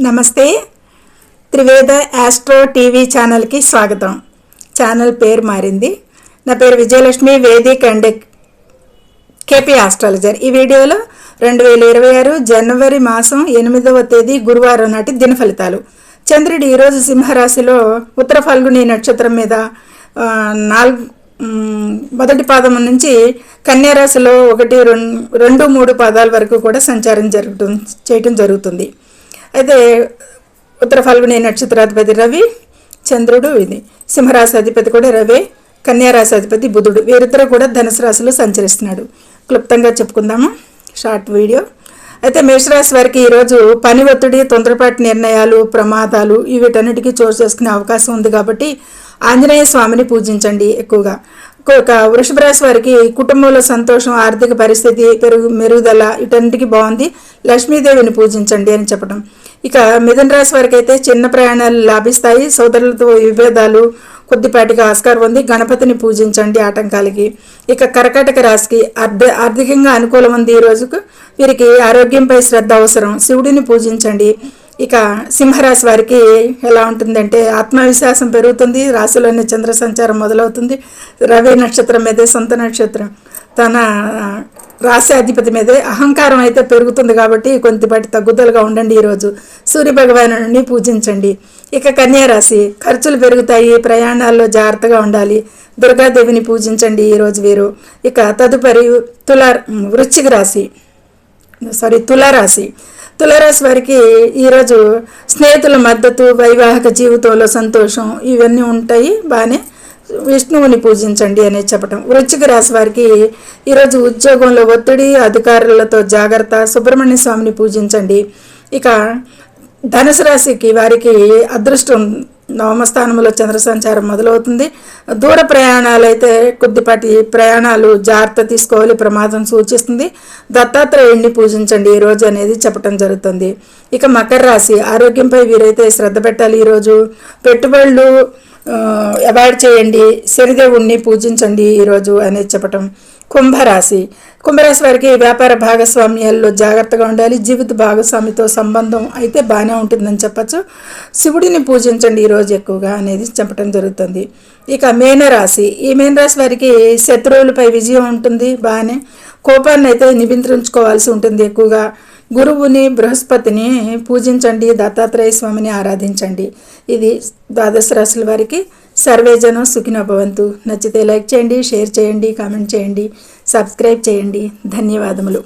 నమస్తే. త్రివేద astro TV ఛానల్కి స్వాగతం. ఛానల్ పేరు మారింది. నా పేరు Vijayalakshmi, Vedic and KP astrologer. ఈ వీడియోలో 2026 జనవరి మాసం 8వ తేదీ గురువారం నాటి దిన ఫలితాలు. చంద్రుడు ఈరోజు సింహరాశిలో ఉత్తర ఫల్గుని నక్షత్రం మీద మొదటి పాదం నుంచి కన్యారాశిలో 1, 2, 3 పాదాల వరకు కూడా సంచారం చేయటం జరుగుతుంది. అయితే ఉత్తర ఫల్గుని నక్షత్రాధిపతి రవి, చంద్రుడు, ఇది సింహరాశి అధిపతి కూడా రవి, కన్యారాశి అధిపతి బుధుడు, వీరిద్దరూ కూడా ధనుసు రాశిలో సంచరిస్తున్నాడు. క్లుప్తంగా చెప్పుకుందాము షార్ట్ వీడియో. అయితే మేషరాశి వారికి ఈరోజు పని ఒత్తిడి, తొందరపాటు నిర్ణయాలు, ప్రమాదాలు వీటన్నిటికీ చోటు చేసుకునే అవకాశం ఉంది. కాబట్టి ఆంజనేయ స్వామిని పూజించండి ఎక్కువగా. వృషభ రాశి వారికి కుటుంబంలో సంతోషం, ఆర్థిక పరిస్థితి మెరుగుదల వీటన్నిటికీ బాగుంది. లక్ష్మీదేవిని పూజించండి అని చెప్పడం. ఇక మిథున రాశి వారికి అయితే చిన్న ప్రయాణాలు లాభిస్తాయి. సోదరులతో విభేదాలు కొద్దిపాటిగా ఆస్కారం ఉంది. గణపతిని పూజించండి ఆటంకాలకి. ఇక కర్కాటక రాశికి ఆర్థికంగా అనుకూలం ఉంది. ఈ రోజుకు వీరికి ఆరోగ్యంపై శ్రద్ధ అవసరం. శివుడిని పూజించండి. ఇక సింహరాశి వారికి ఎలా ఉంటుందంటే ఆత్మవిశ్వాసం పెరుగుతుంది. రాశిలోని చంద్ర సంచారం మొదలవుతుంది. రవి నక్షత్రం మీదే, సొంత నక్షత్రం తన రాశి అధిపతి మీదే అహంకారం అయితే పెరుగుతుంది. కాబట్టి కొద్దిపాటి తగ్గుదలగా ఉండండి. ఈరోజు సూర్య భగవానుడిని పూజించండి. ఇక కన్యారాశి ఖర్చులు పెరుగుతాయి. ప్రయాణాల్లో జాగ్రత్తగా ఉండాలి. దుర్గాదేవిని పూజించండి ఈరోజు వీరు. ఇక తదుపరి తులారాశి వారికి ఈరోజు స్నేహితుల మద్దతు, వైవాహిక జీవితంలో సంతోషం ఇవన్నీ ఉంటాయి. బాగానే విష్ణువుని పూజించండి అనేది చెప్పటం. వృశ్చిక రాశి వారికి ఈరోజు ఉద్యోగంలో ఒత్తిడి, అధికారులతో జాగ్రత్త, సుబ్రహ్మణ్య స్వామిని పూజించండి. ఇక ధనుసు రాశికి వారికి అదృష్టం, నవమ స్థానంలో చంద్ర సంచారం మొదలవుతుంది. దూర ప్రయాణాలు అయితే కొద్దిపాటి ప్రయాణాలు జాగ్రత్త తీసుకోవాలి, ప్రమాదం సూచిస్తుంది. దత్తాత్రేయుడిని పూజించండి ఈరోజు అనేది చెప్పటం జరుగుతుంది. ఇక మకర రాశి ఆరోగ్యంపై వీరైతే శ్రద్ధ పెట్టాలి. ఈరోజు పెట్టుబడులు అవాయిడ్ చేయండి. శనిదేవుణ్ణి పూజించండి ఈరోజు అనేది చెప్పటం. కుంభరాశి వారికి వ్యాపార భాగస్వామ్యాల్లో జాగ్రత్తగా ఉండాలి. జీవిత భాగస్వామితో సంబంధం అయితే బాగానే ఉంటుందని చెప్పచ్చు. శివుడిని పూజించండి ఈరోజు ఎక్కువగా అనేది చెప్పడం జరుగుతుంది. ఇక మీనరాశి వారికి శత్రువులపై విజయం ఉంటుంది. బాగానే కోపాన్ని అయితే నియంత్రించుకోవాల్సి ఉంటుంది ఎక్కువగా. గురువుని, బృహస్పతిని పూజించండి. దత్తాత్రేయ స్వామిని ఆరాధించండి. ఇది ద్వాదశ రాశుల వారికి. సర్వేజనం సుఖినో భవంతు. నచ్చితే లైక్ చేయండి, షేర్ చేయండి, కామెంట్ చేయండి, సబ్స్క్రైబ్ చేయండి. ధన్యవాదములు.